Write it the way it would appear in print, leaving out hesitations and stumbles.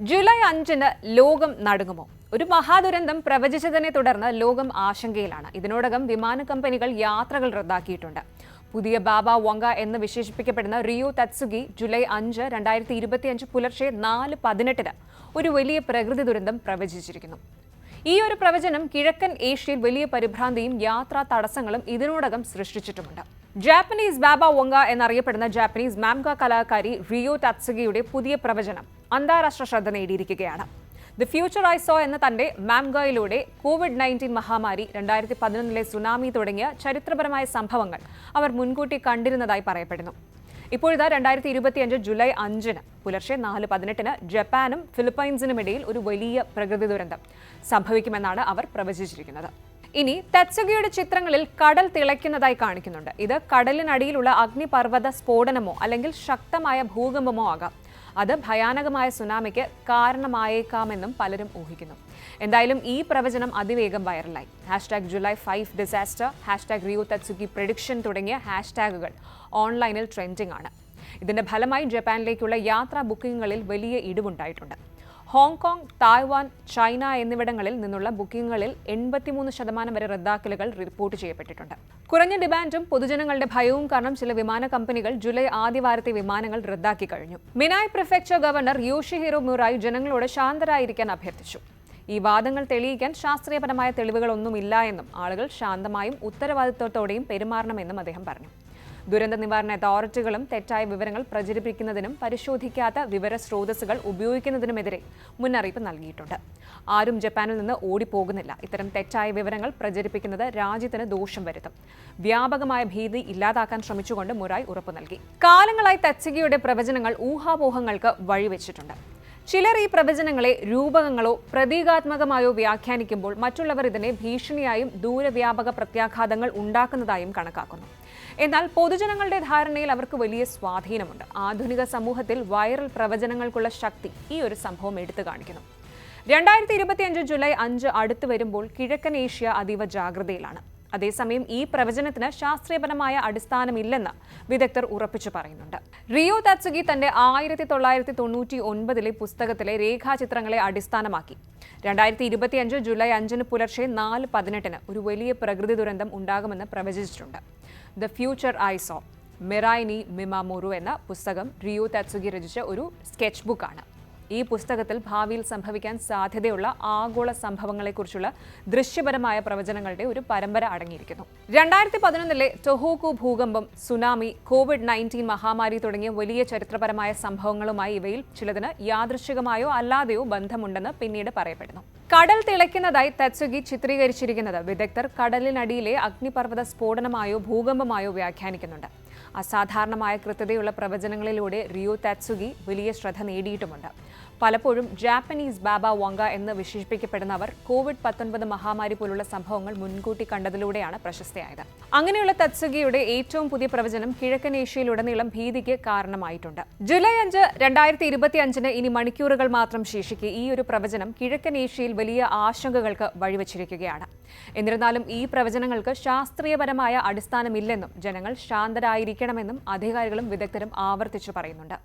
July 5-ന് ലോകം നടുങ്ങുമോ? ഒരു മഹാദുരന്തം പ്രവചിച്ചതിനെ തുടർന്ന് ലോകം ആശങ്കയിലാണ്. ഇതിനോടകം വിമാന കമ്പനികൾ യാത്രകൾ റദ്ദാക്കിയിട്ടുണ്ട്. പുതിയ ബാബ വോങ്ക എന്ന് വിശേഷിപ്പിക്കപ്പെടുന്ന റിയോ തത്സുഗി ജൂലൈ 5, 2025 പുലർച്ചെ 4:18 ഒരു വലിയ പ്രകൃതി ദുരന്തം പ്രവചിച്ചിരിക്കുന്നു. ഈ ഒരു പ്രവചനം കിഴക്കൻ ഏഷ്യയിൽ വലിയ പരിഭ്രാന്തിയും യാത്രാ തടസ്സങ്ങളും ഇതിനോടകം സൃഷ്ടിച്ചിട്ടുമുണ്ട്. ജാപ്പനീസ് ബാബ വോങ്ക എന്നറിയപ്പെടുന്ന ജാപ്പനീസ് മാംഗ കലാകാരി റിയോ തത്സുഗിയുടെ പുതിയ പ്രവചനം അന്താരാഷ്ട്ര ശ്രദ്ധ നേടിയിരിക്കുകയാണ്. ദി ഫ്യൂച്ചർ ഐ സോ എന്ന തന്റെ മാംഗയിലൂടെ COVID-19 മഹാമാരി, 2011 സുനാമി തുടങ്ങിയ ചരിത്രപരമായ സംഭവങ്ങൾ അവർ മുൻകൂട്ടി കണ്ടിരുന്നതായി പറയപ്പെടുന്നു. ഇപ്പോഴിതാ 2025 ജൂലൈ 5-ന് പുലർച്ചെ 4:18 ജപ്പാനും ഫിലിപ്പൈൻസിനുമിടയിൽ ഒരു വലിയ പ്രകൃതി ദുരന്തം സംഭവിക്കുമെന്നാണ് അവർ പ്രവചിച്ചിരിക്കുന്നത്. ഇനി തത്സുഗിയുടെ ചിത്രങ്ങളിൽ കടൽ തിളയ്ക്കുന്നതായി കാണിക്കുന്നുണ്ട്. ഇത് കടലിനടിയിലുള്ള അഗ്നിപർവ്വത സ്ഫോടനമോ അല്ലെങ്കിൽ ശക്തമായ ഭൂകമ്പമോ ആകാം. അത് ഭയാനകമായ സുനാമിക്ക് കാരണമായേക്കാമെന്നും പലരും ഊഹിക്കുന്നു. എന്തായാലും ഈ പ്രവചനം അതിവേഗം വൈറലായി. #July5 disaster, #Rio Tatsugi prediction തുടങ്ങിയ ഹാഷ്ടാഗുകൾ ഓൺലൈനിൽ ട്രെൻഡിംഗ് ആണ്. ഇതിന്റെ ഫലമായി ജപ്പാനിലേക്കുള്ള യാത്രാ ബുക്കിംഗുകളിൽ വലിയ ഇടിവുണ്ടായിട്ടുണ്ട്. ഹോങ്കോങ്, തായ്വാൻ, ചൈന എന്നിവിടങ്ങളിൽ നിന്നുള്ള ബുക്കിംഗുകളിൽ 83% വരെ റദ്ദാക്കലുകൾ റിപ്പോർട്ട് ചെയ്യപ്പെട്ടിട്ടുണ്ട്. കുറഞ്ഞ ഡിമാൻഡും പൊതുജനങ്ങളുടെ ഭയവും കാരണം ചില വിമാന കമ്പനികൾ ജൂലൈ ആദ്യവാരത്തെ വിമാനങ്ങൾ റദ്ദാക്കി കഴിഞ്ഞു. മിനായ് പ്രിഫെക്ചർ ഗവർണർ യോഷിഹിറോ മുറായി ജനങ്ങളോട് ശാന്തരായിരിക്കാൻ അഭ്യർത്ഥിച്ചു. ഈ വാദങ്ങൾ തെളിയിക്കാൻ ശാസ്ത്രീയപരമായ തെളിവുകളൊന്നുമില്ല എന്നും ആളുകൾ ശാന്തമായും ഉത്തരവാദിത്വത്തോടെയും പെരുമാറണമെന്നും അദ്ദേഹം പറഞ്ഞു. ദുരന്ത നിവാരണ അതോറിറ്റികളും തെറ്റായ വിവരങ്ങൾ പ്രചരിപ്പിക്കുന്നതിനും പരിശോധിക്കാത്ത വിവര സ്രോതസ്സുകൾ ഉപയോഗിക്കുന്നതിനുമെതിരെ മുന്നറിയിപ്പ് നൽകിയിട്ടുണ്ട്. ആരും ജപ്പാനിൽ നിന്ന് ഓടിപ്പോകുന്നില്ല. ഇത്തരം തെറ്റായ വിവരങ്ങൾ പ്രചരിപ്പിക്കുന്നത് രാജ്യത്തിന് ദോഷം വരുത്തും. വ്യാപകമായ ഭീതി ഇല്ലാതാക്കാൻ ശ്രമിച്ചുകൊണ്ട് മുറായി ഉറപ്പു നൽകി. കാലങ്ങളായി തത്സുഗിയുടെ പ്രവചനങ്ങൾ ഊഹാപോഹങ്ങൾക്ക് വഴിവെച്ചിട്ടുണ്ട്. ചിലർ ഈ പ്രവചനങ്ങളെ രൂപകങ്ങളോ പ്രതീകാത്മകമായോ വ്യാഖ്യാനിക്കുമ്പോൾ മറ്റുള്ളവർ ഇതിനെ ഭീഷണിയായും ദൂരവ്യാപക പ്രത്യാഘാതങ്ങൾ ഉണ്ടാക്കുന്നതായും കണക്കാക്കുന്നു. എന്നാൽ പൊതുജനങ്ങളുടെ ധാരണയിൽ അവർക്ക് വലിയ സ്വാധീനമുണ്ട്. ആധുനിക സമൂഹത്തിൽ വൈറൽ പ്രവചനങ്ങൾക്കുള്ള ശക്തി ഈ ഒരു സംഭവം എടുത്തു കാണിക്കുന്നു. 2025 ജൂലൈ 5 അടുത്തു വരുമ്പോൾ കിഴക്കൻ ഏഷ്യ അതീവ ജാഗ്രതയിലാണ്. അതേസമയം ഈ പ്രവചനത്തിന് ശാസ്ത്രീയപരമായ അടിസ്ഥാനമില്ലെന്ന് വിദഗ്ധർ ഉറപ്പിച്ചു പറയുന്നുണ്ട്. റിയോ തത്സുഗി തന്റെ 1999 പുസ്തകത്തിലെ രേഖാചിത്രങ്ങളെ അടിസ്ഥാനമാക്കി 2025 ജൂലൈ 5-ന് പുലർച്ചെ 4:18 ഒരു വലിയ പ്രകൃതി ദുരന്തം ഉണ്ടാകുമെന്ന് പ്രവചിച്ചിട്ടുണ്ട്. ദ ഫ്യൂച്ചർ ഐ സോ, മിറായ് നി മിമാമോരു എന്ന പുസ്തകം റിയോ തത്സുഗി രചിച്ച ഒരു സ്കെച്ച് ബുക്കാണ്. ഈ പുസ്തകത്തിൽ ഭാവിയിൽ സംഭവിക്കാൻ സാധ്യതയുള്ള ആഗോള സംഭവങ്ങളെക്കുറിച്ചുള്ള ദൃശ്യപരമായ പ്രവചനങ്ങളുടെ ഒരു പരമ്പര അടങ്ങിയിരിക്കുന്നു. 2011 ടൊഹോക്കു ഭൂകമ്പം, സുനാമി, COVID-19 മഹാമാരി തുടങ്ങിയ വലിയ ചരിത്രപരമായ സംഭവങ്ങളുമായി ഇവയിൽ ചിലതിന് യാദൃശ്ചികമായോ അല്ലാതെയോ ബന്ധമുണ്ടെന്ന് പിന്നീട് പറയപ്പെടുന്നു. കടൽ തിളയ്ക്കുന്നതായി തത്സുഗി ചിത്രീകരിച്ചിരിക്കുന്നത് വിദഗ്ധർ കടലിനടിയിലെ അഗ്നിപർവ്വത സ്ഫോടനമായോ ഭൂകമ്പമായോ വ്യാഖ്യാനിക്കുന്നുണ്ട്. അസാധാരണമായ കൃത്യതയുള്ള പ്രവചനങ്ങളിലൂടെ റിയോ തത്സുഗി വലിയ ശ്രദ്ധ നേടിയിട്ടുമുണ്ട്. പലപ്പോഴും ജാപ്പനീസ് ബാബ വോങ്ക എന്ന് വിശേഷിപ്പിക്കപ്പെടുന്നവർ COVID-19 മഹാമാരി പോലുള്ള സംഭവങ്ങൾ മുൻകൂട്ടി കണ്ടതിലൂടെയാണ് പ്രശസ്തയായത്. അങ്ങനെയുള്ള തത്സുഗിയുടെ ഏറ്റവും പുതിയ പ്രവചനം കിഴക്കൻ ഏഷ്യയിലുടനീളം ഭീതിക്ക് കാരണമായിട്ടുണ്ട്. ജൂലൈ 5, 2025 ഇനി മണിക്കൂറുകൾ മാത്രം ശേഷിക്കെ ഈ ഒരു പ്രവചനം കിഴക്കൻ ഏഷ്യയിൽ വലിയ ആശങ്കകൾക്ക് വഴിവെച്ചിരിക്കുകയാണ്. എന്നിരുന്നാലും ഈ പ്രവചനങ്ങൾക്ക് ശാസ്ത്രീയപരമായ അടിസ്ഥാനമില്ലെന്നും ജനങ്ങൾ ശാന്തരായിരിക്കണമെന്നും അധികാരികളും വിദഗ്ധരും ആവർത്തിച്ചു പറയുന്നുണ്ട്.